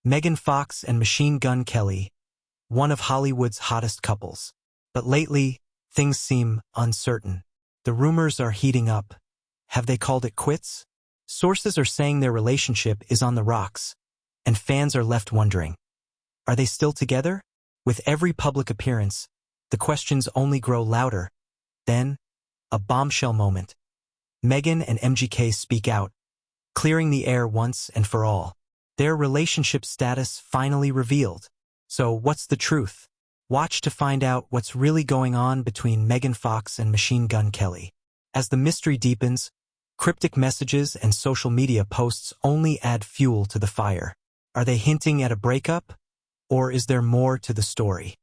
Megan Fox and Machine Gun Kelly, one of Hollywood's hottest couples. But lately, things seem uncertain. The rumors are heating up. Have they called it quits? Sources are saying their relationship is on the rocks, and fans are left wondering. Are they still together? With every public appearance, the questions only grow louder. Then, a bombshell moment. Megan and MGK speak out, clearing the air once and for all. Their relationship status finally revealed. So what's the truth? Watch to find out what's really going on between Megan Fox and Machine Gun Kelly. As the mystery deepens, cryptic messages and social media posts only add fuel to the fire. Are they hinting at a breakup? Or is there more to the story?